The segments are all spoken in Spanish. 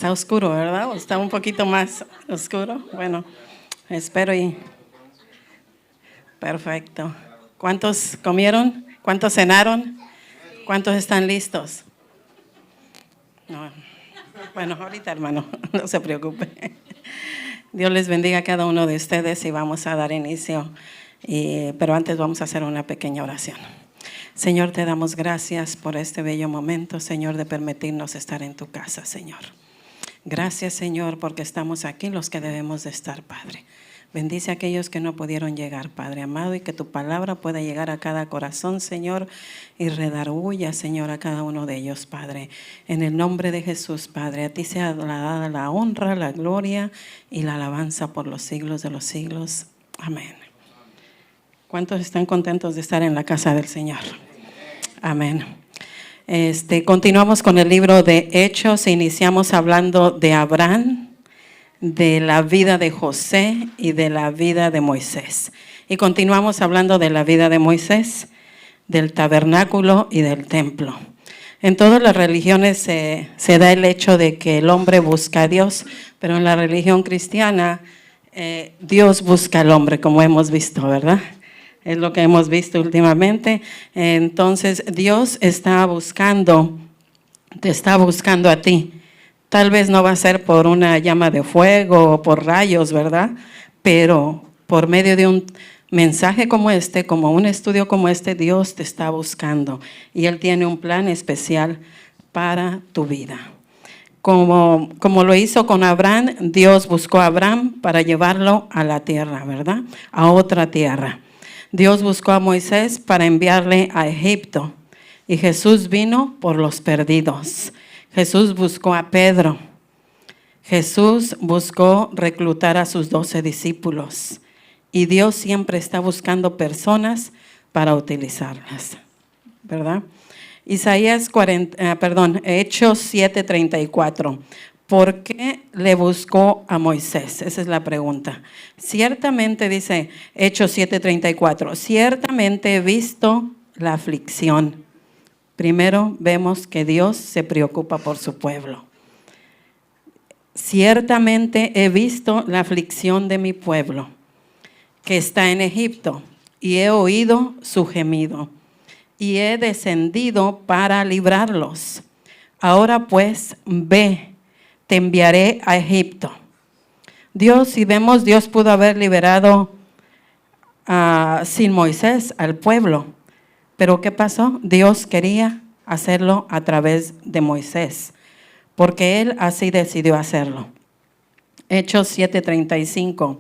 Está oscuro, ¿verdad? ¿O está un poquito más oscuro? Bueno, espero y... Perfecto. ¿Cuántos comieron? ¿Cuántos cenaron? ¿Cuántos están listos? No. Bueno, ahorita, hermano, no se preocupe. Dios les bendiga a cada uno de ustedes y vamos a dar inicio. Pero antes vamos a hacer una pequeña oración. Señor, te damos gracias por este bello momento, Señor, de permitirnos estar en tu casa, Señor. Gracias, Señor, porque estamos aquí los que debemos de estar, Padre. Bendice a aquellos que no pudieron llegar, Padre amado, y que tu palabra pueda llegar a cada corazón, Señor, y redarguya, Señor, a cada uno de ellos, Padre. En el nombre de Jesús, Padre, a ti sea dada la honra, la gloria y la alabanza por los siglos de los siglos. Amén. ¿Cuántos están contentos de estar en la casa del Señor? Amén. Continuamos con el libro de Hechos. Iniciamos hablando de Abraham, de la vida de José y de la vida de Moisés. Y continuamos hablando de la vida de Moisés, del tabernáculo y del templo. En todas las religiones se da el hecho de que el hombre busca a Dios, pero en la religión cristiana Dios busca al hombre, como hemos visto, ¿verdad? Es lo que hemos visto últimamente. Entonces Dios te está buscando a ti. Tal vez no va a ser por una llama de fuego o por rayos, ¿verdad? Pero por medio de un mensaje como este, como un estudio como este, Dios te está buscando. Y Él tiene un plan especial para tu vida. Como lo hizo con Abraham, Dios buscó a Abraham para llevarlo a la tierra, ¿verdad? A otra tierra. Dios buscó a Moisés para enviarle a Egipto. Y Jesús vino por los perdidos. Jesús buscó a Pedro. Jesús buscó reclutar a sus 12 discípulos. Y Dios siempre está buscando personas para utilizarlas, ¿verdad? Hechos 7:34. ¿Por qué le buscó a Moisés? Esa es la pregunta. Ciertamente, dice Hechos 7:34, ciertamente he visto la aflicción. Primero vemos que Dios se preocupa por su pueblo. Ciertamente he visto la aflicción de mi pueblo, que está en Egipto, y he oído su gemido, y he descendido para librarlos. Ahora pues, ve, te enviaré a Egipto. Dios, si vemos, Dios pudo haber liberado sin Moisés al pueblo. Pero ¿qué pasó? Dios quería hacerlo a través de Moisés, porque Él así decidió hacerlo. Hechos 7:35.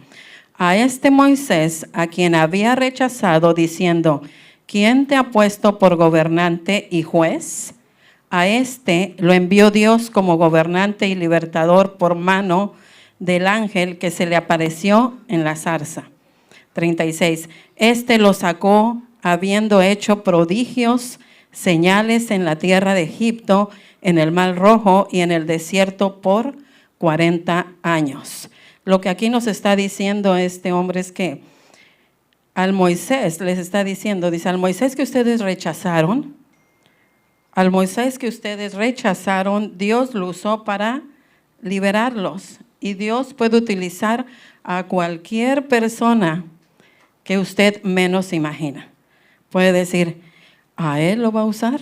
A este Moisés, a quien había rechazado, diciendo, ¿quién te ha puesto por gobernante y juez? A este lo envió Dios como gobernante y libertador por mano del ángel que se le apareció en la zarza. 36. Este lo sacó habiendo hecho prodigios, señales en la tierra de Egipto, en el Mar Rojo y en el desierto por 40 años. Lo que aquí nos está diciendo este hombre es que al Moisés les está diciendo, dice, al Moisés que ustedes rechazaron, Dios lo usó para liberarlos. Y Dios puede utilizar a cualquier persona que usted menos imagina. Puede decir, ¿a él lo va a usar?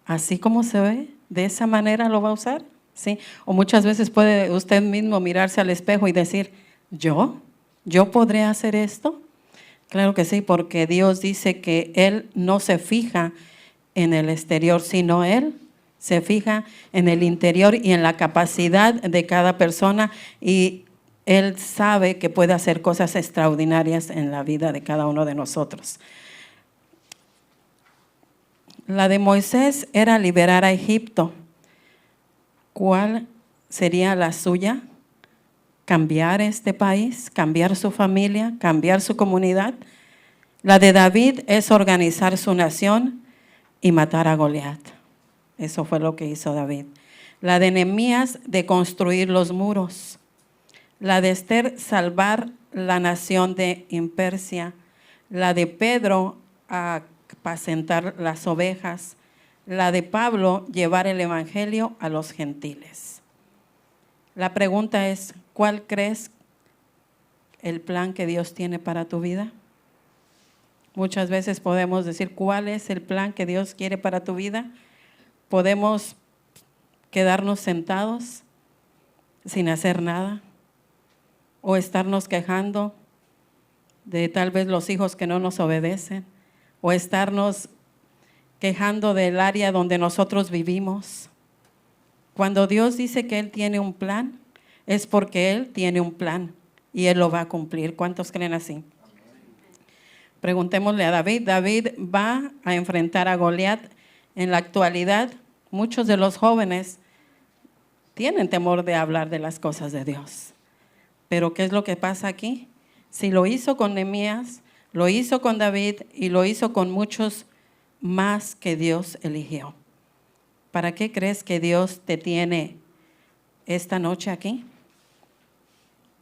¿Así como se ve? ¿De esa manera lo va a usar? ¿Sí? O muchas veces puede usted mismo mirarse al espejo y decir, ¿yo podré hacer esto? Claro que sí, porque Dios dice que Él no se fija en el exterior, sino Él se fija en el interior y en la capacidad de cada persona, y Él sabe que puede hacer cosas extraordinarias en la vida de cada uno de nosotros. La de Moisés era liberar a Egipto. ¿Cuál sería la suya? Cambiar este país, cambiar su familia, cambiar su comunidad. La de David es organizar su nación y matar a Goliat. Eso fue lo que hizo David. La de Nehemías, de construir los muros. La de Esther, salvar la nación de Persia. La de Pedro, apacentar las ovejas. La de Pablo, llevar el evangelio a los gentiles. La pregunta es, ¿cuál crees el plan que Dios tiene para tu vida? Muchas veces podemos decir, ¿cuál es el plan que Dios quiere para tu vida? Podemos quedarnos sentados sin hacer nada o estarnos quejando de tal vez los hijos que no nos obedecen o estarnos quejando del área donde nosotros vivimos. Cuando Dios dice que Él tiene un plan, es porque Él tiene un plan y Él lo va a cumplir. ¿Cuántos creen así? Preguntémosle a David. David va a enfrentar a Goliat. En la actualidad, muchos de los jóvenes tienen temor de hablar de las cosas de Dios. Pero ¿qué es lo que pasa aquí? Si lo hizo con Nehemías, lo hizo con David y lo hizo con muchos más que Dios eligió. ¿Para qué crees que Dios te tiene esta noche aquí?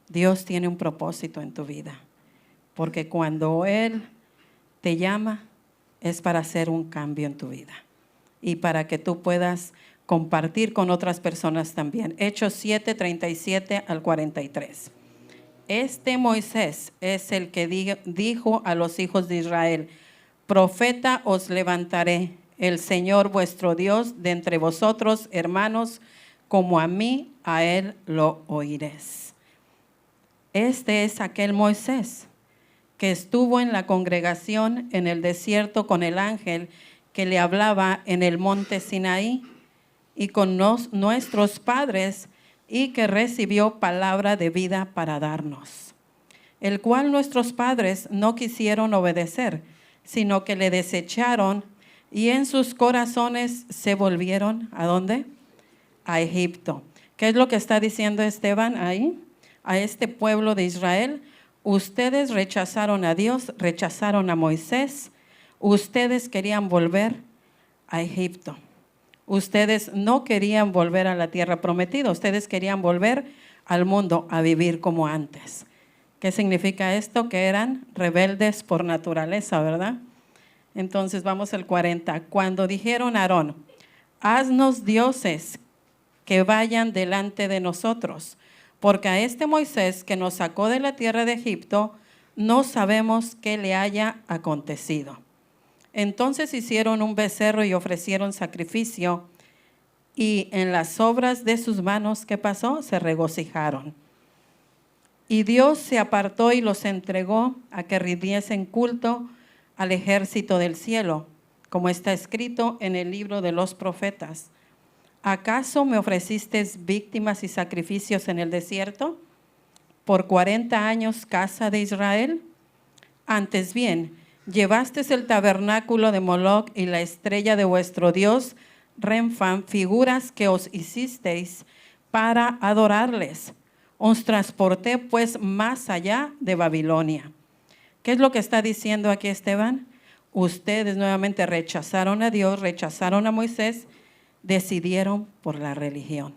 Dios tiene un propósito en tu vida. Porque cuando Él te llama, es para hacer un cambio en tu vida. Y para que tú puedas compartir con otras personas también. Hechos 7, 37 al 43. Este Moisés es el que dijo a los hijos de Israel, profeta os levantaré, el Señor vuestro Dios de entre vosotros, hermanos, como a mí, a Él lo oiréis. Este es aquel Moisés que estuvo en la congregación en el desierto con el ángel que le hablaba en el monte Sinaí y con nuestros padres y que recibió palabra de vida para darnos, el cual nuestros padres no quisieron obedecer, sino que le desecharon y en sus corazones se volvieron, ¿a dónde? A Egipto. ¿Qué es lo que está diciendo Esteban ahí? A este pueblo de Israel, ustedes rechazaron a Dios, rechazaron a Moisés, ustedes querían volver a Egipto. Ustedes no querían volver a la tierra prometida, ustedes querían volver al mundo a vivir como antes. ¿Qué significa esto? Que eran rebeldes por naturaleza, ¿verdad? Entonces vamos al 40. Cuando dijeron a Aarón, haznos dioses que vayan delante de nosotros, porque a este Moisés que nos sacó de la tierra de Egipto, no sabemos qué le haya acontecido. Entonces hicieron un becerro y ofrecieron sacrificio, y en las obras de sus manos, ¿qué pasó? Se regocijaron. Y Dios se apartó y los entregó a que rindiesen culto al ejército del cielo, como está escrito en el libro de los profetas. ¿Acaso me ofrecisteis víctimas y sacrificios en el desierto? Por 40 años, casa de Israel. Antes bien, llevasteis el tabernáculo de Moloc y la estrella de vuestro Dios, Renfán, figuras que os hicisteis para adorarles. Os transporté pues más allá de Babilonia. ¿Qué es lo que está diciendo aquí Esteban? Ustedes nuevamente rechazaron a Dios, rechazaron a Moisés, decidieron por la religión.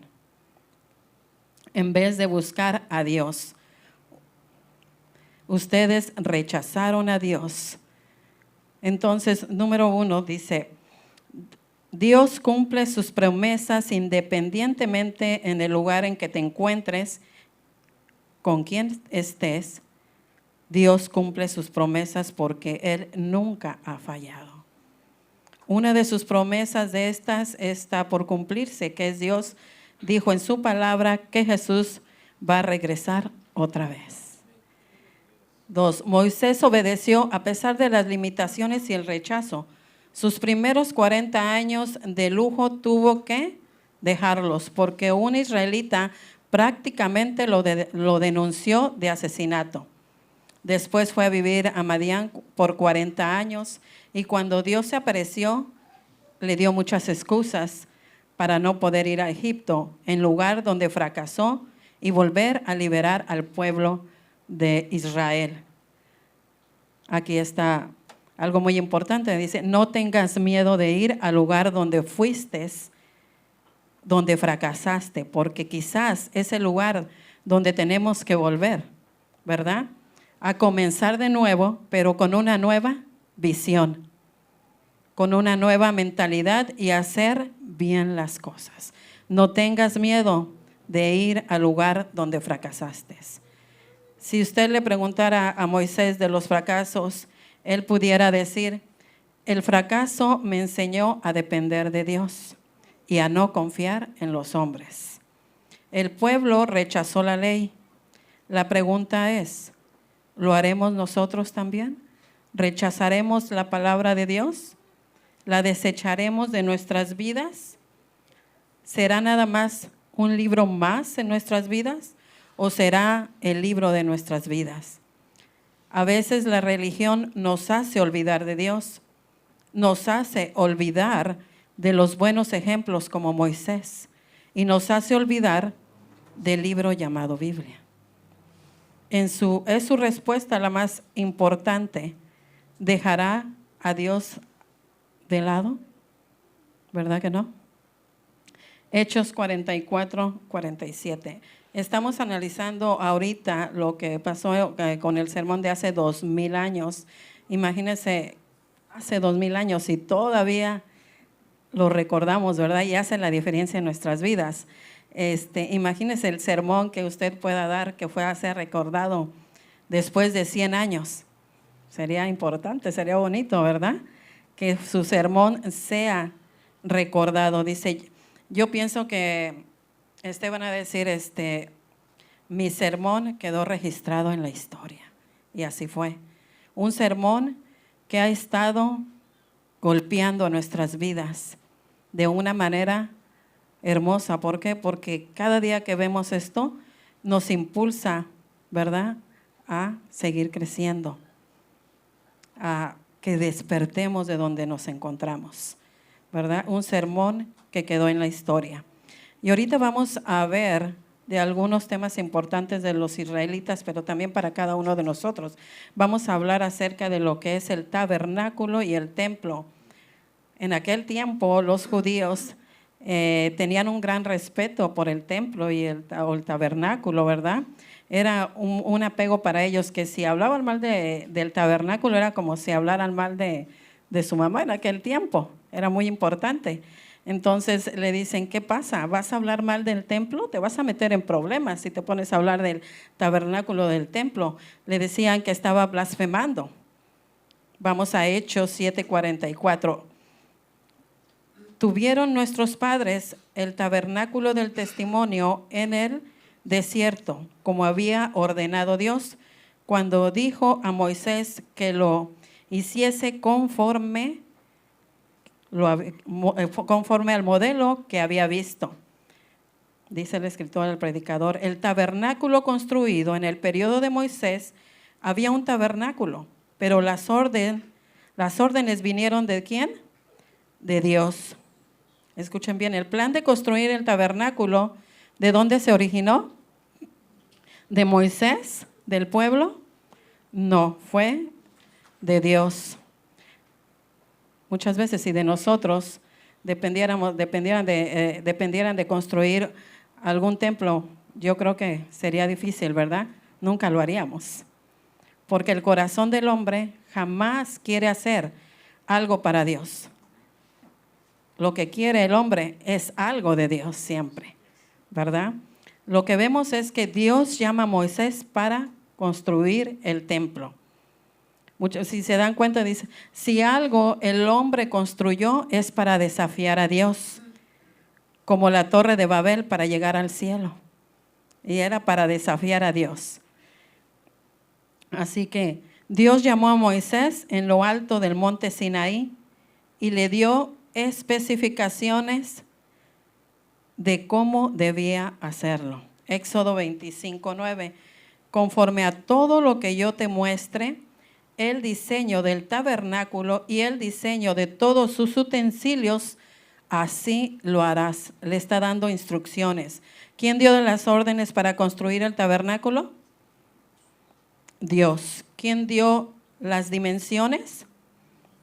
En vez de buscar a Dios, ustedes rechazaron a Dios. Entonces, número 1 dice, Dios cumple sus promesas independientemente en el lugar en que te encuentres, con quien estés. Dios cumple sus promesas porque Él nunca ha fallado. Una de sus promesas de estas está por cumplirse, que es Dios dijo en su palabra que Jesús va a regresar otra vez. 2. Moisés obedeció a pesar de las limitaciones y el rechazo. Sus primeros 40 años de lujo tuvo que dejarlos porque un israelita prácticamente lo denunció de asesinato. Después fue a vivir a Madián por 40 años y cuando Dios se apareció, le dio muchas excusas para no poder ir a Egipto, en lugar donde fracasó y volver a liberar al pueblo de Israel. Aquí está algo muy importante, dice, no tengas miedo de ir al lugar donde fuiste, donde fracasaste, porque quizás es el lugar donde tenemos que volver, ¿verdad? A comenzar de nuevo, pero con una nueva visión, con una nueva mentalidad y hacer bien las cosas. No tengas miedo de ir al lugar donde fracasaste. Si usted le preguntara a Moisés de los fracasos, él pudiera decir, el fracaso me enseñó a depender de Dios y a no confiar en los hombres. El pueblo rechazó la ley. La pregunta es, ¿lo haremos nosotros también? ¿Rechazaremos la palabra de Dios? ¿La desecharemos de nuestras vidas? ¿Será nada más un libro más en nuestras vidas o será el libro de nuestras vidas? A veces la religión nos hace olvidar de Dios, nos hace olvidar de los buenos ejemplos como Moisés y nos hace olvidar del libro llamado Biblia. Es su respuesta la más importante. ¿Dejará a Dios de lado? ¿Verdad que no? Hechos 44, 47. Estamos analizando ahorita lo que pasó con el sermón de hace 2000 años. Imagínense, hace 2000 años y todavía lo recordamos, ¿verdad? Y hace la diferencia en nuestras vidas. Imagínese el sermón que usted pueda dar que fue a ser recordado después de 100 años. Sería importante, sería bonito, ¿verdad? Que su sermón sea recordado. Dice, yo pienso que van a decir, mi sermón quedó registrado en la historia. Y así fue. Un sermón que ha estado golpeando nuestras vidas de una manera hermosa. ¿Por qué? Porque cada día que vemos esto nos impulsa, ¿verdad?, a seguir creciendo, a que despertemos de donde nos encontramos, ¿verdad? Un sermón que quedó en la historia. Y ahorita vamos a ver de algunos temas importantes de los israelitas, pero también para cada uno de nosotros. Vamos a hablar acerca de lo que es el tabernáculo y el templo. En aquel tiempo los judíos tenían un gran respeto por el templo y el tabernáculo, ¿verdad? Era un apego para ellos, que si hablaban mal del tabernáculo era como si hablaran mal de su mamá en aquel tiempo. Era muy importante. Entonces le dicen, ¿qué pasa? ¿Vas a hablar mal del templo? Te vas a meter en problemas si te pones a hablar del tabernáculo del templo. Le decían que estaba blasfemando. Vamos a Hechos 7:44. Tuvieron nuestros padres el tabernáculo del testimonio en el desierto, como había ordenado Dios, cuando dijo a Moisés que lo hiciese conforme al modelo que había visto. Dice el escritor, el predicador, el tabernáculo construido en el periodo de Moisés, había un tabernáculo, pero las órdenes vinieron ¿de quién? De Dios. Escuchen bien, el plan de construir el tabernáculo, ¿de dónde se originó? ¿De Moisés? ¿Del pueblo? No, fue de Dios. Muchas veces si de nosotros dependieran de construir algún templo, yo creo que sería difícil, ¿verdad? Nunca lo haríamos. Porque el corazón del hombre jamás quiere hacer algo para Dios. Lo que quiere el hombre es algo de Dios siempre, ¿verdad? Lo que vemos es que Dios llama a Moisés para construir el templo. Muchos, si se dan cuenta, dice, si algo el hombre construyó es para desafiar a Dios, como la torre de Babel para llegar al cielo. Y era para desafiar a Dios. Así que Dios llamó a Moisés en lo alto del monte Sinaí y le dio especificaciones de cómo debía hacerlo. Éxodo 25:9. Conforme a todo lo que yo te muestre, el diseño del tabernáculo y el diseño de todos sus utensilios, así lo harás. Le está dando instrucciones. ¿Quién dio las órdenes para construir el tabernáculo? Dios. ¿Quién dio las dimensiones?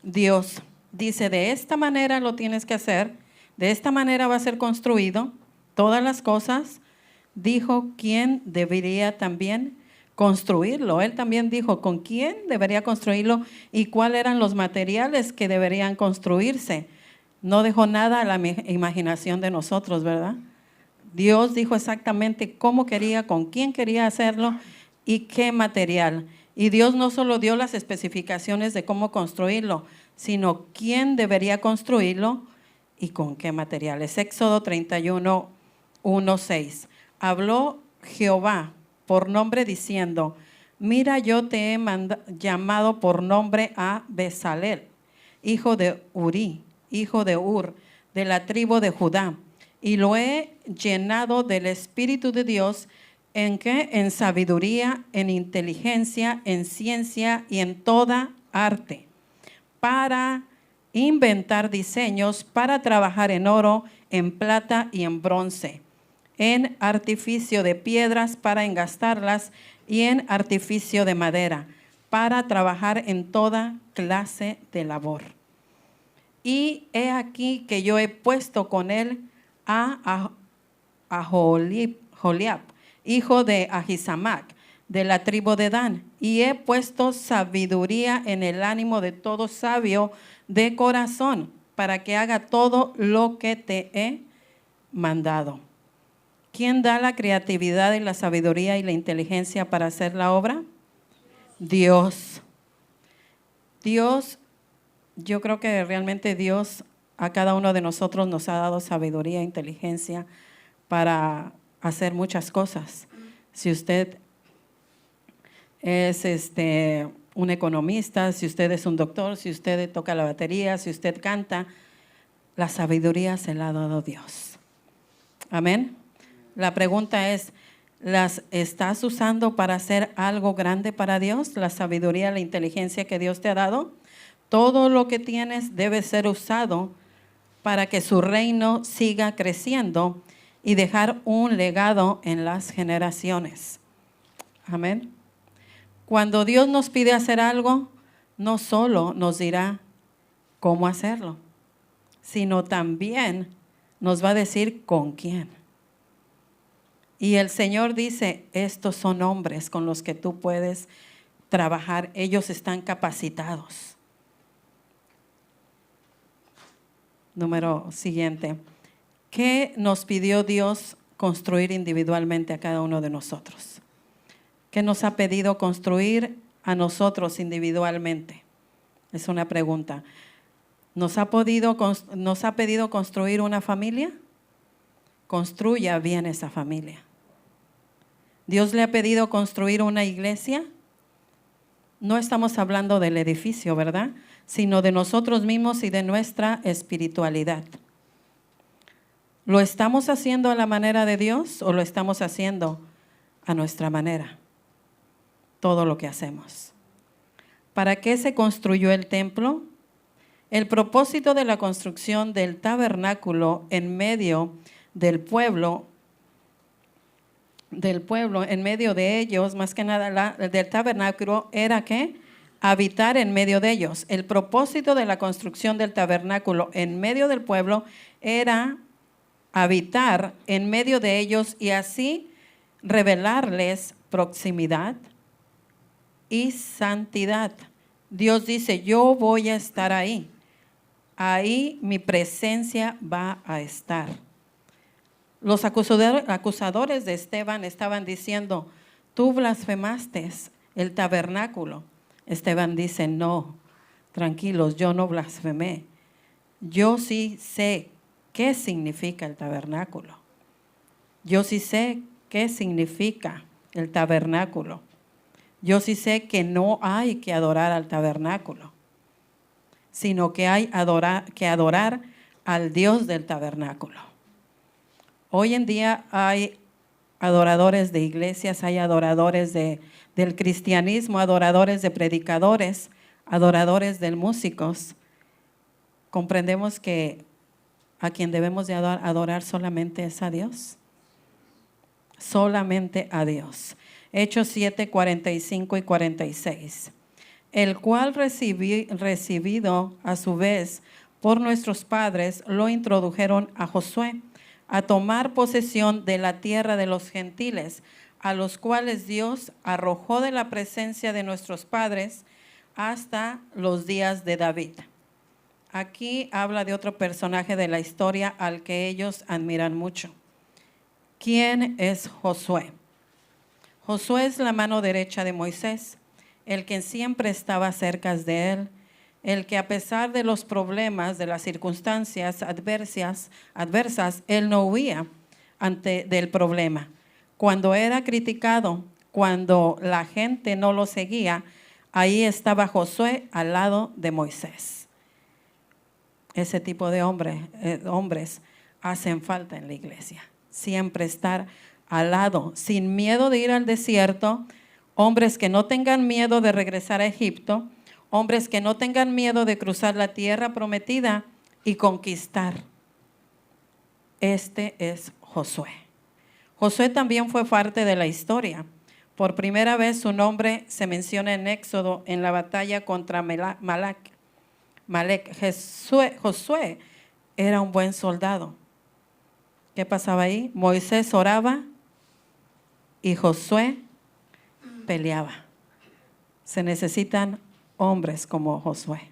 Dios. Dice, de esta manera lo tienes que hacer, de esta manera va a ser construido, todas las cosas. Dijo quién debería también construirlo. Él también dijo con quién debería construirlo y cuáles eran los materiales que deberían construirse. No dejó nada a la imaginación de nosotros, ¿verdad? Dios dijo exactamente cómo quería, con quién quería hacerlo y qué material. Y Dios no solo dio las especificaciones de cómo construirlo, sino quién debería construirlo y con qué materiales. Éxodo 31, 1, 6. Habló Jehová por nombre diciendo, mira, yo te he llamado por nombre a Bezalel, hijo de Uri, hijo de Ur, de la tribu de Judá, y lo he llenado del Espíritu de Dios. ¿En qué? En sabiduría, en inteligencia, en ciencia y en toda arte, para inventar diseños, para trabajar en oro, en plata y en bronce, en artificio de piedras para engastarlas y en artificio de madera, para trabajar en toda clase de labor. Y he aquí que yo he puesto con él a Joliab, hijo de Ahisamac, de la tribu de Dan, y he puesto sabiduría en el ánimo de todo sabio de corazón, para que haga todo lo que te he mandado. ¿Quién da la creatividad y la sabiduría y la inteligencia para hacer la obra? Dios. Dios, yo creo que realmente Dios a cada uno de nosotros nos ha dado sabiduría e inteligencia para hacer muchas cosas. Si usted es un economista, si usted es un doctor, si usted toca la batería, si usted canta, la sabiduría se la ha dado Dios. Amén. La pregunta es, ¿las estás usando para hacer algo grande para Dios? La sabiduría, la inteligencia que Dios te ha dado. Todo lo que tienes debe ser usado para que su reino siga creciendo y dejar un legado en las generaciones. Amén. Cuando Dios nos pide hacer algo, no solo nos dirá cómo hacerlo, sino también nos va a decir con quién. Y el Señor dice, estos son hombres con los que tú puedes trabajar, ellos están capacitados. Número siguiente. ¿Qué nos pidió Dios construir individualmente a cada uno de nosotros? ¿Qué nos ha pedido construir a nosotros individualmente? Es una pregunta. ¿Nos ha pedido construir una familia? Construya bien esa familia. ¿Dios le ha pedido construir una iglesia? No estamos hablando del edificio, ¿verdad? Sino de nosotros mismos y de nuestra espiritualidad. ¿Lo estamos haciendo a la manera de Dios o lo estamos haciendo a nuestra manera? Todo lo que hacemos. ¿Para qué se construyó el templo? El propósito de la construcción del tabernáculo en medio del pueblo, en medio de ellos, más que nada del tabernáculo, era ¿qué? Habitar en medio de ellos. El propósito de la construcción del tabernáculo en medio del pueblo era habitar en medio de ellos y así revelarles proximidad y santidad. Dios dice, yo voy a estar ahí. Ahí mi presencia va a estar. Los acusadores de Esteban estaban diciendo, tú blasfemaste el tabernáculo. Esteban dice, no, tranquilos, yo no blasfemé. Yo sí sé qué significa el tabernáculo. Yo sí sé qué significa el tabernáculo. Yo sí sé que no hay que adorar al tabernáculo, sino que hay que adorar al Dios del tabernáculo. Hoy en día hay adoradores de iglesias, hay adoradores del cristianismo, adoradores de predicadores, adoradores de músicos. Comprendemos que a quien debemos de adorar solamente es a Dios. Solamente a Dios. Hechos 7, 45 y 46. El cual recibido a su vez por nuestros padres, lo introdujeron a Josué a tomar posesión de la tierra de los gentiles, a los cuales Dios arrojó de la presencia de nuestros padres hasta los días de David. Aquí habla de otro personaje de la historia al que ellos admiran mucho. ¿Quién es Josué? Josué es la mano derecha de Moisés, el que siempre estaba cerca de él, el que a pesar de los problemas, de las circunstancias adversas, él no huía del problema. Cuando era criticado, cuando la gente no lo seguía, ahí estaba Josué al lado de Moisés. Ese tipo de hombres hacen falta en la iglesia. Siempre estar al lado, sin miedo de ir al desierto, hombres que no tengan miedo de regresar a Egipto, hombres que no tengan miedo de cruzar la tierra prometida y conquistar. Este es Josué. Josué también fue parte de la historia. Por primera vez su nombre se menciona en Éxodo en la batalla contra Malek. Josué era un buen soldado. ¿Qué pasaba ahí? Moisés oraba y Josué peleaba. Se necesitan hombres como Josué.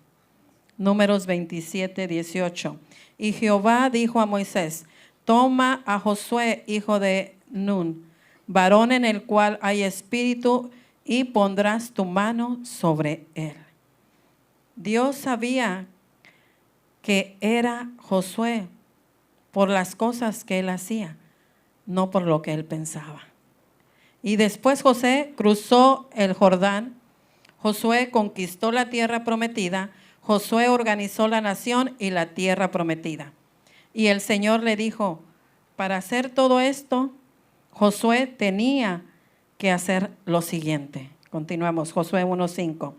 Números 27, 18. Y Jehová dijo a Moisés: toma a Josué, hijo de Nun, varón en el cual hay espíritu, y pondrás tu mano sobre él. Dios sabía que era Josué por las cosas que él hacía, no por lo que él pensaba. Y después Josué cruzó el Jordán, Josué conquistó la tierra prometida, Josué organizó la nación y la tierra prometida. Y el Señor le dijo, para hacer todo esto, Josué tenía que hacer lo siguiente. Continuamos, Josué 1:5.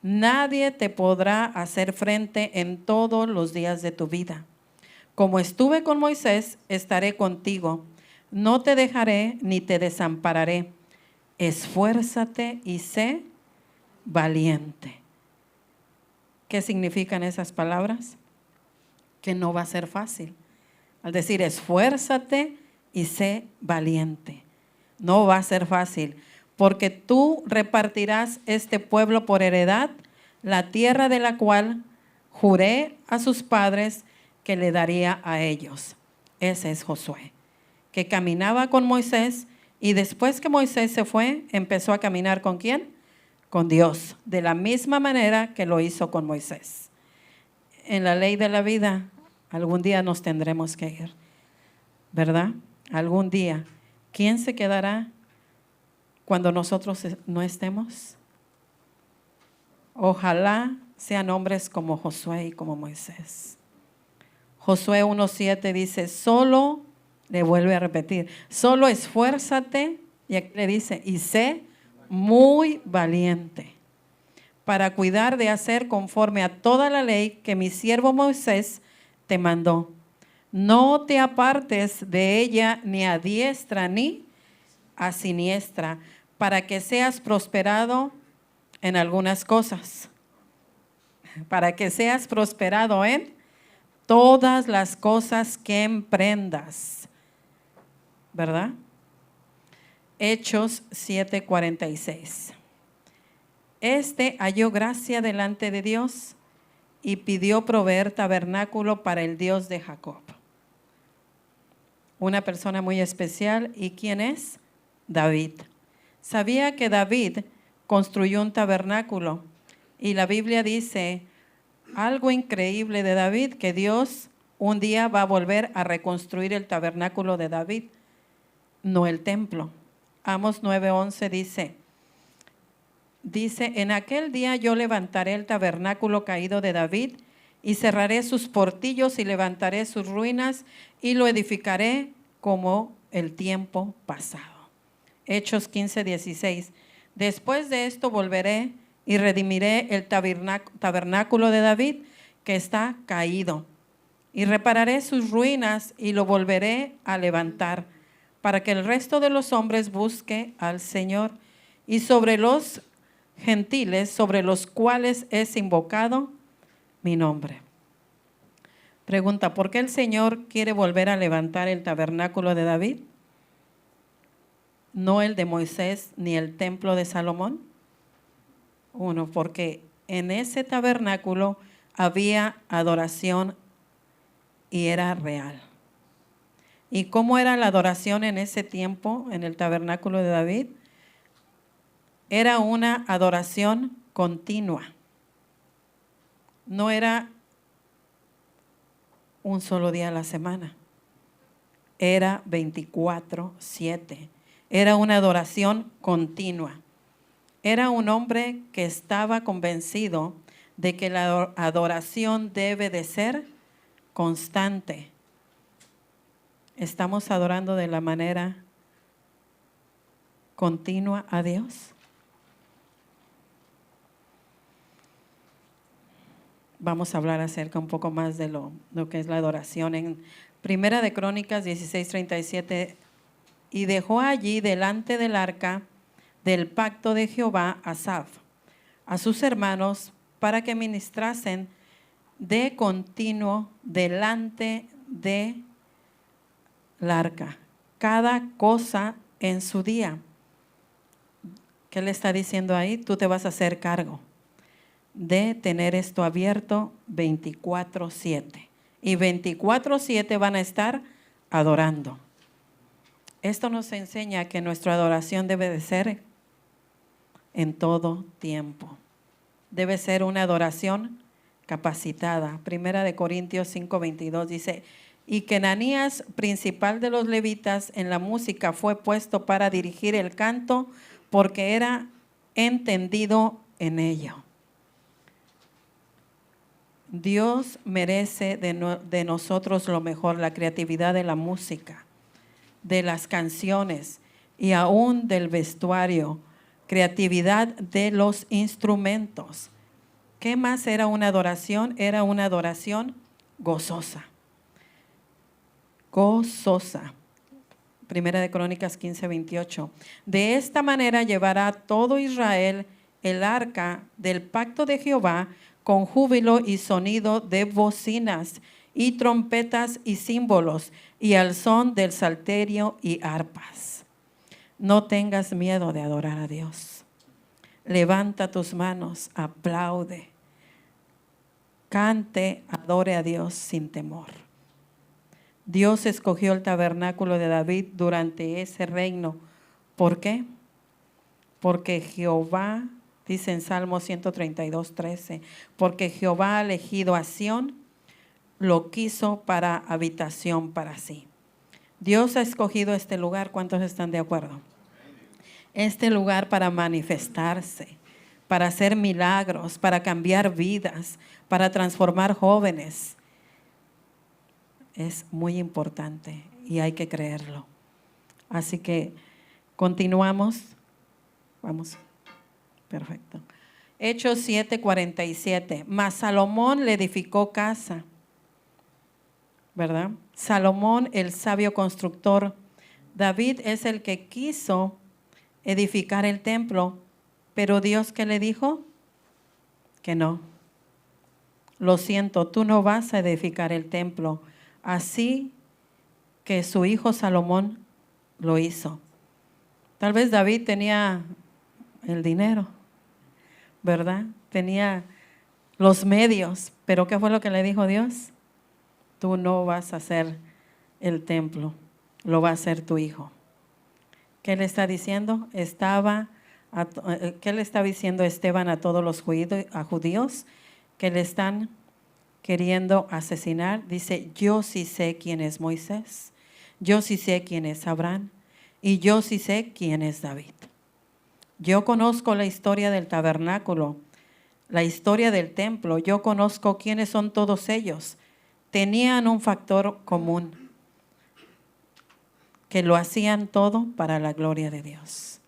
Nadie te podrá hacer frente en todos los días de tu vida. Como estuve con Moisés, estaré contigo. No te dejaré ni te desampararé. Esfuérzate y sé valiente. ¿Qué significan esas palabras? Que no va a ser fácil. Al decir esfuérzate y sé valiente, no va a ser fácil, porque tú repartirás este pueblo por heredad, la tierra de la cual juré a sus padres que le daría a ellos. Ese es Josué, que caminaba con Moisés, y después que Moisés se fue, empezó a caminar ¿con quién? Con Dios, de la misma manera que lo hizo con Moisés. En la ley de la vida, algún día nos tendremos que ir, ¿verdad? Algún día. ¿Quién se quedará cuando nosotros no estemos? Ojalá sean hombres como Josué y como Moisés. Josué 1:7 dice, solo, le vuelve a repetir, solo esfuérzate, y aquí le dice, y sé muy valiente, para cuidar de hacer conforme a toda la ley que mi siervo Moisés te mandó. No te apartes de ella ni a diestra ni a siniestra, para que seas prosperado en algunas cosas, para que seas prosperado en todas las cosas que emprendas, ¿verdad? Hechos 7:46. Este halló gracia delante de Dios y pidió proveer tabernáculo para el Dios de Jacob. Una persona muy especial. ¿Y quién es? David. Sabía que David construyó un tabernáculo, y la Biblia dice algo increíble de David, que Dios un día va a volver a reconstruir el tabernáculo de David, no el templo. Amos 9:11 dice, en aquel día yo levantaré el tabernáculo caído de David y cerraré sus portillos y levantaré sus ruinas y lo edificaré como el tiempo pasado. Hechos 15:16. Después de esto volveré y redimiré el tabernáculo de David que está caído, y repararé sus ruinas y lo volveré a levantar, para que el resto de los hombres busque al Señor, y sobre los gentiles sobre los cuales es invocado mi nombre. Pregunta, ¿por qué el Señor quiere volver a levantar el tabernáculo de David? No el de Moisés ni el templo de Salomón. Uno, porque en ese tabernáculo había adoración y era real. ¿Y cómo era la adoración en ese tiempo, en el tabernáculo de David? Era una adoración continua. No era un solo día a la semana. Era 24/7. Era una adoración continua. Era un hombre que estaba convencido de que la adoración debe de ser constante. ¿Estamos adorando de la manera continua a Dios? Vamos a hablar acerca un poco más de lo que es la adoración. En Primera de Crónicas 16:37, y dejó allí delante del arca del pacto de Jehová Asaf, a sus hermanos, para que ministrasen de continuo delante de la arca, cada cosa en su día. ¿Qué le está diciendo ahí? Tú te vas a hacer cargo de tener esto abierto 24/7. Y 24/7 van a estar adorando. Esto nos enseña que nuestra adoración debe de ser en todo tiempo. Debe ser una adoración capacitada. Primera de Corintios 5:22 dice, y que Ananías, principal de los levitas en la música, fue puesto para dirigir el canto porque era entendido en ello. Dios merece de nosotros lo mejor, la creatividad de la música, de las canciones y aún del vestuario, creatividad de los instrumentos. ¿Qué más era una adoración? Era una adoración gozosa. Gozosa. Primera de Crónicas 15:28. De esta manera llevará todo Israel el arca del pacto de Jehová con júbilo y sonido de bocinas y trompetas y símbolos y al son del salterio y arpas. No tengas miedo de adorar a Dios. Levanta tus manos, aplaude, cante, adore a Dios sin temor. Dios escogió el tabernáculo de David durante ese reino. ¿Por qué? Porque Jehová, dice en Salmo 132:13, porque Jehová ha elegido a Sión, lo quiso para habitación para sí. Dios ha escogido este lugar. ¿Cuántos están de acuerdo? Este lugar para manifestarse, para hacer milagros, para cambiar vidas, para transformar jóvenes. Es muy importante y hay que creerlo. Así que continuamos. Vamos. Perfecto. Hechos 7:47. Mas Salomón le edificó casa, ¿verdad? Salomón, el sabio constructor. David es el que quiso edificar el templo, pero Dios, ¿qué le dijo? Que no. Lo siento, tú no vas a edificar el templo. Así que su hijo Salomón lo hizo. Tal vez David tenía el dinero, ¿verdad? Tenía los medios, pero ¿qué fue lo que le dijo Dios? Tú no vas a hacer el templo, lo va a hacer tu hijo. ¿Qué le está diciendo? ¿Qué le está diciendo Esteban a todos los judíos que le están queriendo asesinar? Dice, yo sí sé quién es Moisés, yo sí sé quién es Abraham y yo sí sé quién es David. Yo conozco la historia del tabernáculo, la historia del templo, yo conozco quiénes son todos ellos. Tenían un factor común, que lo hacían todo para la gloria de Dios.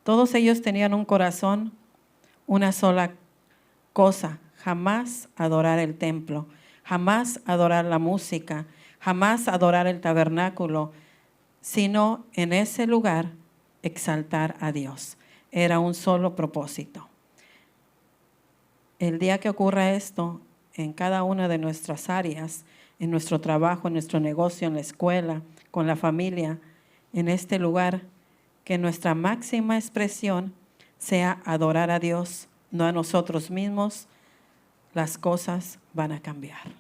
Todos ellos tenían un corazón, una sola cosa, jamás adorar el templo, jamás adorar la música, jamás adorar el tabernáculo, sino en ese lugar exaltar a Dios. Era un solo propósito. El día que ocurra esto en cada una de nuestras áreas, en nuestro trabajo, en nuestro negocio, en la escuela, con la familia, en este lugar, que nuestra máxima expresión sea adorar a Dios, no a nosotros mismos, las cosas van a cambiar.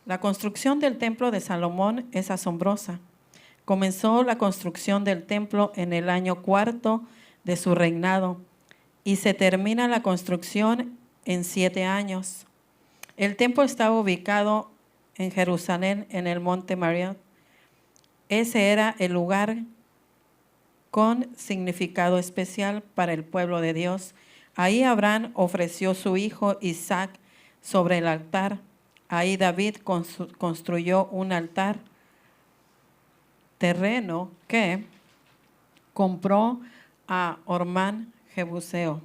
La construcción del templo de Salomón es asombrosa. Comenzó la construcción del templo en el año 4 de su reinado y se termina la construcción en 7 años. El templo estaba ubicado en Jerusalén, en el monte Moriah. Ese era el lugar con significado especial para el pueblo de Dios. Ahí Abraham ofreció su hijo Isaac sobre el altar. Ahí David construyó un altar, terreno que compró a Ormán Jebuseo.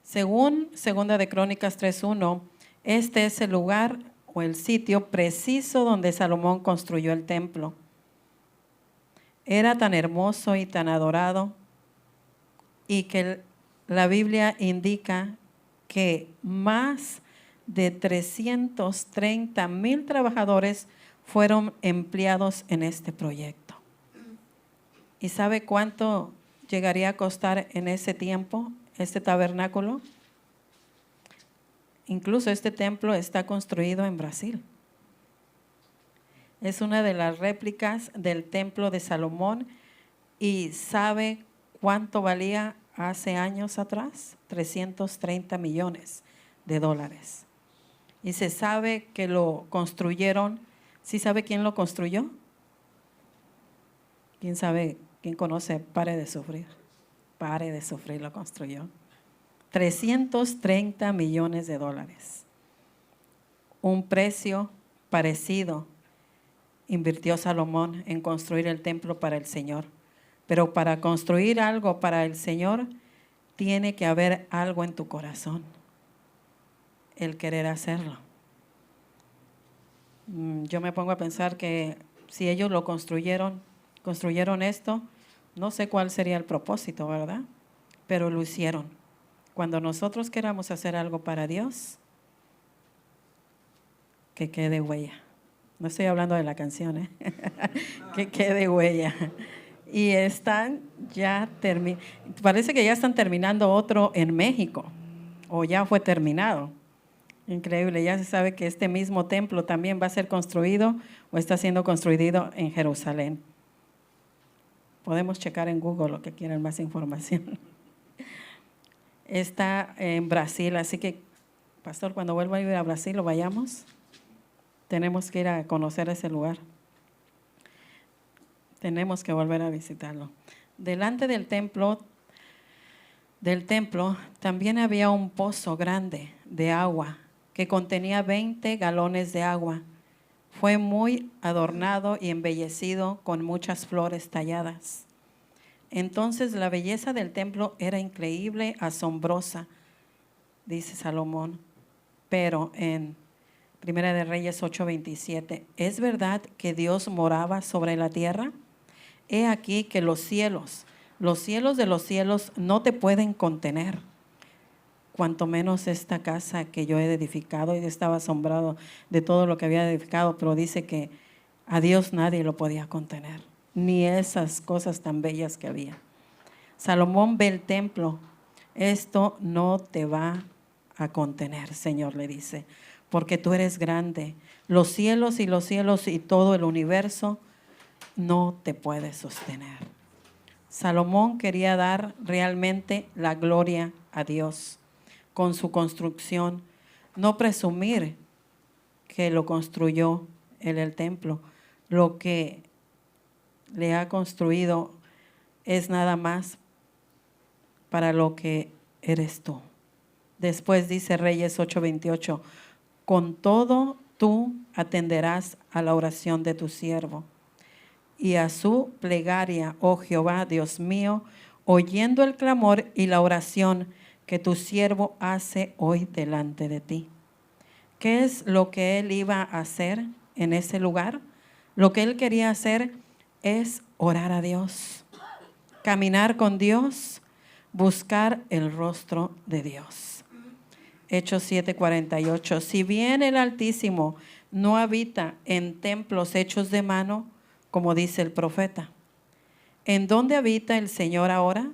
Según 2 de Crónicas 3:1, este es el lugar o el sitio preciso donde Salomón construyó el templo. Era tan hermoso y tan adorado, y que la Biblia indica que más de 330,000 trabajadores fueron empleados en este proyecto. ¿Y sabe cuánto llegaría a costar en ese tiempo este tabernáculo? Incluso este templo está construido en Brasil. Es una de las réplicas del templo de Salomón. ¿Y sabe cuánto valía hace años atrás? 330 millones de dólares. Y se sabe que lo construyeron. ¿Sí sabe quién lo construyó? ¿Quién sabe? ¿Quién conoce? Pare de sufrir. Pare de sufrir, lo construyó. 330 millones de dólares. Un precio parecido invirtió Salomón en construir el templo para el Señor. Pero para construir algo para el Señor, tiene que haber algo en tu corazón, el querer hacerlo. Yo me pongo a pensar que si ellos lo construyeron esto, no sé cuál sería el propósito, ¿verdad? Pero lo hicieron. Cuando nosotros queramos hacer algo para Dios, que quede huella. No estoy hablando de la canción, ¿eh? Que quede huella. Y están ya parece que ya están terminando otro en México, o ya fue terminado. Increíble, ya se sabe que este mismo templo también va a ser construido o está siendo construido en Jerusalén. Podemos checar en Google lo que quieran más información. Está en Brasil, así que, pastor, cuando vuelva a ir a Brasil, lo vayamos. Tenemos que ir a conocer ese lugar. Tenemos que volver a visitarlo. Delante del templo también había un pozo grande de agua que contenía 20 galones de agua. Fue muy adornado y embellecido con muchas flores talladas. Entonces la belleza del templo era increíble, asombrosa, dice Salomón. Pero en Primera de Reyes 8:27, ¿es verdad que Dios moraba sobre la tierra? He aquí que los cielos de los cielos no te pueden contener, cuanto menos esta casa que yo he edificado. Y estaba asombrado de todo lo que había edificado, pero dice que a Dios nadie lo podía contener, ni esas cosas tan bellas que había. Salomón ve el templo. Esto no te va a contener, Señor, le dice, porque tú eres grande. Los cielos y todo el universo no te puede sostener. Salomón quería dar realmente la gloria a Dios con su construcción, no presumir que lo construyó en el templo. Lo que le ha construido es nada más para lo que eres tú. Después dice Reyes 8:28, con todo tú atenderás a la oración de tu siervo y a su plegaria, oh Jehová, Dios mío, oyendo el clamor y la oración que tu siervo hace hoy delante de ti. ¿Qué es lo que él iba a hacer en ese lugar? Lo que él quería hacer es orar a Dios, caminar con Dios, buscar el rostro de Dios. Hechos 7:48, si bien el Altísimo no habita en templos hechos de mano, como dice el profeta, ¿en dónde habita el Señor ahora?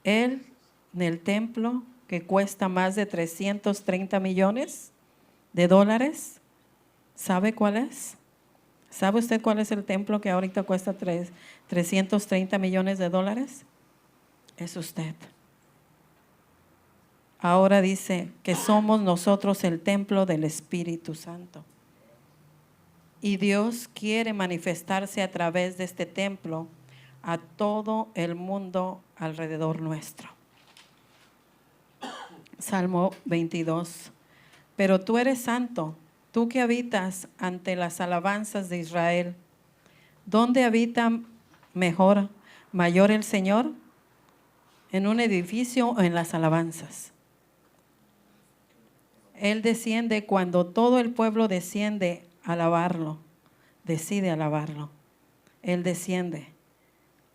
Él en el templo que cuesta más de 330 millones. de dólares. ¿Sabe cuál es? ¿Sabe usted cuál es el templo que ahorita cuesta 330 millones de dólares? Es usted. Ahora dice que somos nosotros el templo del Espíritu Santo. Y Dios quiere manifestarse a través de este templo a todo el mundo alrededor nuestro. Salmo 22. Pero tú eres santo, tú que habitas ante las alabanzas de Israel. ¿Dónde habita mayor el Señor? ¿En un edificio o en las alabanzas? Él desciende cuando todo el pueblo desciende a alabarlo, decide alabarlo. Él desciende.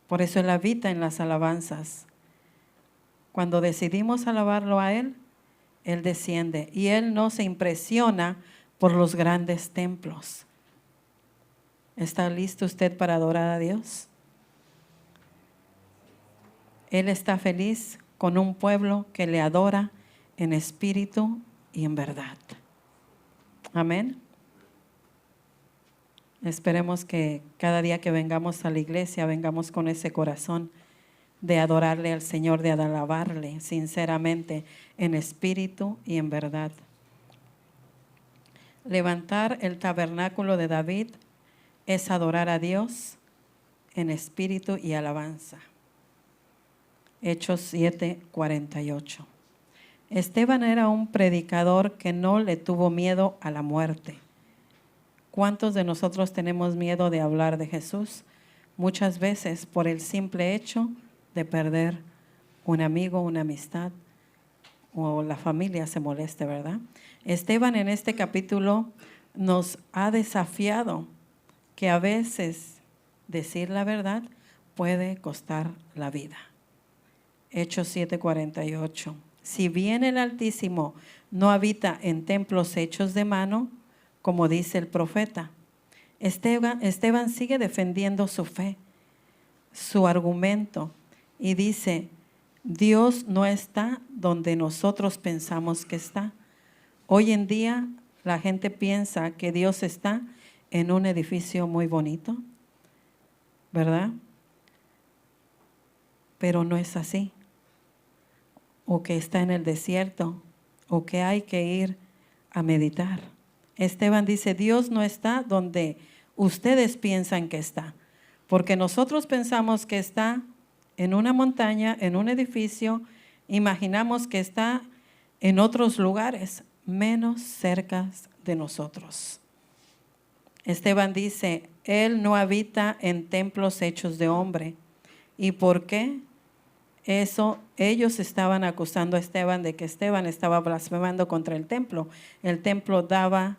Por eso Él habita en las alabanzas. Cuando decidimos alabarlo a Él, Él desciende. Y Él no se impresiona por los grandes templos. ¿Está listo usted para adorar a Dios? Él está feliz con un pueblo que le adora en espíritu y en verdad. Amén. Esperemos que cada día que vengamos a la iglesia, vengamos con ese corazón de adorarle al Señor, de alabarle sinceramente en espíritu y en verdad. Levantar el tabernáculo de David es adorar a Dios en espíritu y alabanza. Hechos 7:48. Esteban era un predicador que no le tuvo miedo a la muerte. ¿Cuántos de nosotros tenemos miedo de hablar de Jesús? Muchas veces por el simple hecho de perder un amigo, una amistad, o la familia se moleste, ¿verdad? Esteban en este capítulo nos ha desafiado que a veces decir la verdad puede costar la vida. Hechos 7:48. Si bien el Altísimo no habita en templos hechos de mano, como dice el profeta, Esteban sigue defendiendo su fe, su argumento, y dice, Dios no está donde nosotros pensamos que está. Hoy en día la gente piensa que Dios está en un edificio muy bonito, ¿verdad? Pero no es así. O que está en el desierto, o que hay que ir a meditar. Esteban dice, Dios no está donde ustedes piensan que está, porque nosotros pensamos que está en una montaña, en un edificio, imaginamos que está en otros lugares, menos cerca de nosotros. Esteban dice, Él no habita en templos hechos de hombre. ¿Y por qué? Ellos estaban acusando a Esteban de que Esteban estaba blasfemando contra el templo. El templo daba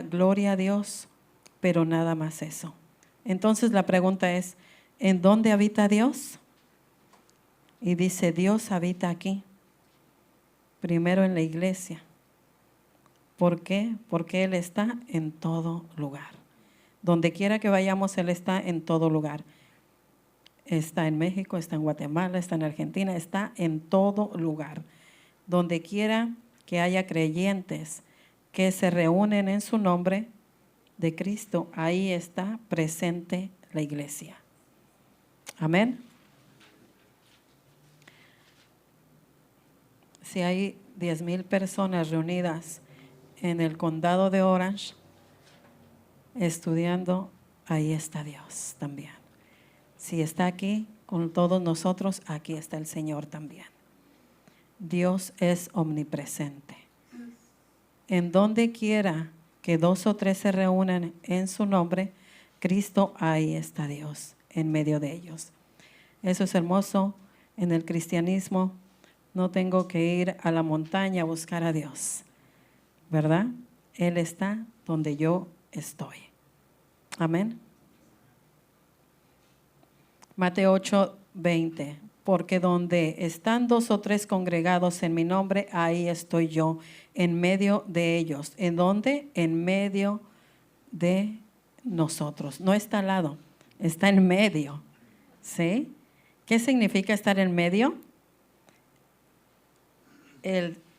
gloria a Dios, pero nada más eso. Entonces la pregunta es, ¿en dónde habita Dios? Y dice, Dios habita aquí, primero en la iglesia. ¿Por qué? Porque Él está en todo lugar. Donde quiera que vayamos, Él está en todo lugar. Está en México, está en Guatemala, está en Argentina, está en todo lugar. Donde quiera que haya creyentes que se reúnen en su nombre de Cristo, ahí está presente la iglesia. Amén. Si hay 10,000 personas reunidas en el condado de Orange estudiando, ahí está Dios también. Si está aquí con todos nosotros, aquí está el Señor también. Dios es omnipresente. En donde quiera que 2 o 3 se reúnan en su nombre, Cristo, ahí está Dios en medio de ellos. Eso es hermoso. En el cristianismo no tengo que ir a la montaña a buscar a Dios, ¿verdad? Él está donde yo estoy. Amén. Mateo 8:20, porque donde están 2 o 3 congregados en mi nombre, ahí estoy yo, en medio de ellos. ¿En dónde? En medio de nosotros. No está al lado, está en medio. ¿Sí? ¿Qué significa estar en medio?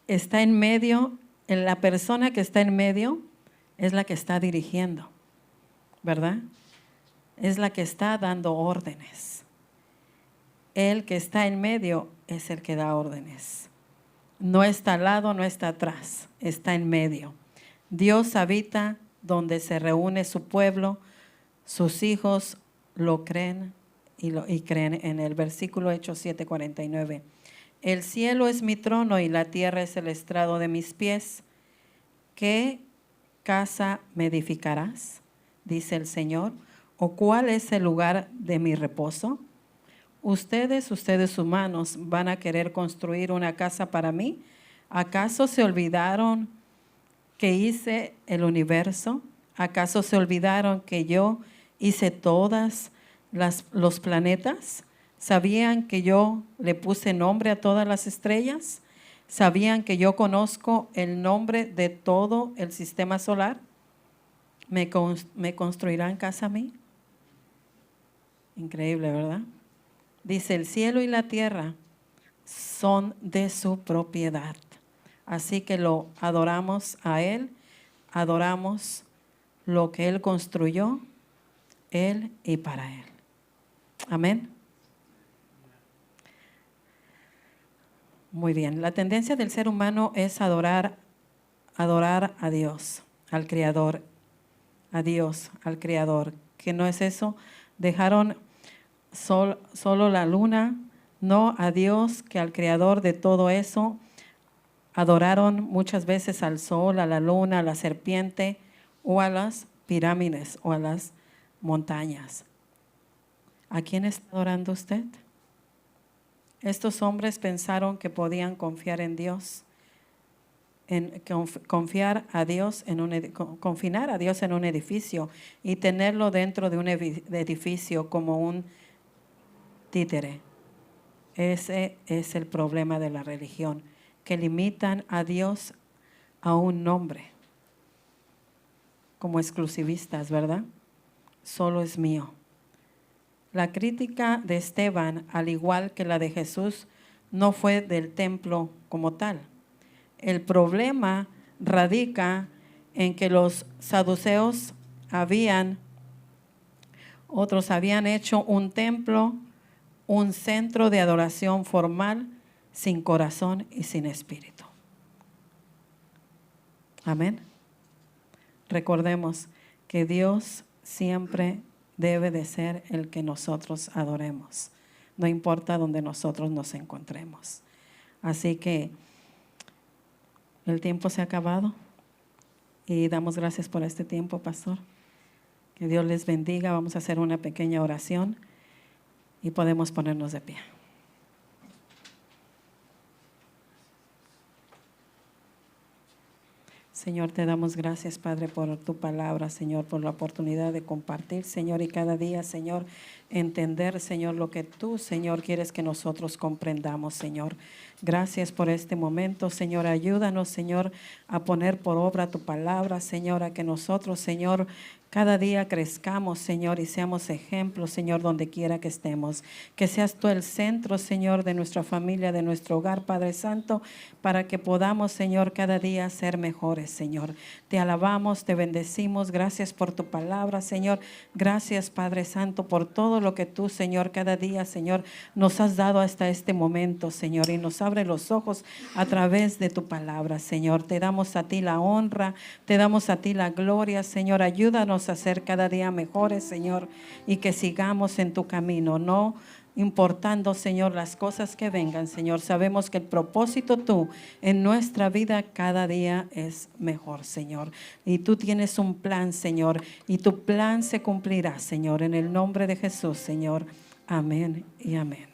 Está en medio La persona que está en medio es la que está dirigiendo, ¿verdad? Es la que está dando órdenes. El que está en medio es el que da órdenes. No está al lado, no está atrás, está en medio. Dios habita donde se reúne su pueblo, sus hijos lo creen y creen en el versículo Hechos 7:49. El cielo es mi trono y la tierra es el estrado de mis pies. ¿Qué casa me edificarás? Dice el Señor. ¿O cuál es el lugar de mi reposo? Ustedes humanos, van a querer construir una casa para mí. ¿Acaso se olvidaron que hice el universo? ¿Acaso se olvidaron que yo hice todas los planetas? ¿Sabían que yo le puse nombre a todas las estrellas? ¿Sabían que yo conozco el nombre de todo el sistema solar? ¿Me construirán casa a mí? Increíble, ¿verdad? Dice, el cielo y la tierra son de su propiedad. Así que lo adoramos a Él, adoramos lo que Él construyó, Él y para Él. Amén. Muy bien, la tendencia del ser humano es adorar a Dios, al Creador, a Dios, al Creador. ¿Qué no es eso? Dejaron solo la luna, no a Dios, que al Creador de todo eso. Adoraron muchas veces al sol, a la luna, a la serpiente o a las pirámides o a las montañas. ¿A quién está adorando usted? Estos hombres pensaron que podían confiar en Dios, confinar a Dios en un edificio y tenerlo dentro de un edificio como un títere. Ese es el problema de la religión, que limitan a Dios a un nombre, como exclusivistas, ¿verdad? Solo es mío. La crítica de Esteban, al igual que la de Jesús, no fue del templo como tal. El problema radica en que los saduceos otros habían hecho un templo, un centro de adoración formal, sin corazón y sin espíritu. Amén. Recordemos que Dios siempre debe de ser el que nosotros adoremos, no importa donde nosotros nos encontremos. Así que el tiempo se ha acabado y damos gracias por este tiempo, pastor. Que Dios les bendiga. Vamos a hacer una pequeña oración y podemos ponernos de pie. Señor, te damos gracias, Padre, por tu palabra, Señor, por la oportunidad de compartir, Señor, y cada día, Señor, entender, Señor, lo que tú, Señor, quieres que nosotros comprendamos, Señor. Gracias por este momento, Señor. Ayúdanos, Señor, a poner por obra tu palabra, Señor, a que nosotros, Señor, cada día crezcamos, Señor, y seamos ejemplos, Señor, donde quiera que estemos. Que seas tú el centro, Señor, de nuestra familia, de nuestro hogar, Padre Santo, para que podamos, Señor, cada día ser mejores, Señor. Te alabamos, te bendecimos. Gracias por tu palabra, Señor. Gracias, Padre Santo, por todo lo que tú, Señor, cada día, Señor, nos has dado hasta este momento, Señor, y nos abre los ojos a través de tu palabra, Señor. Te damos a ti la honra, te damos a ti la gloria, Señor. Ayúdanos a ser cada día mejores, Señor, y que sigamos en tu camino, no importando, Señor, las cosas que vengan, Señor. Sabemos que el propósito tú en nuestra vida cada día es mejor, Señor. Y tú tienes un plan, Señor, y tu plan se cumplirá, Señor, en el nombre de Jesús, Señor. Amén y amén.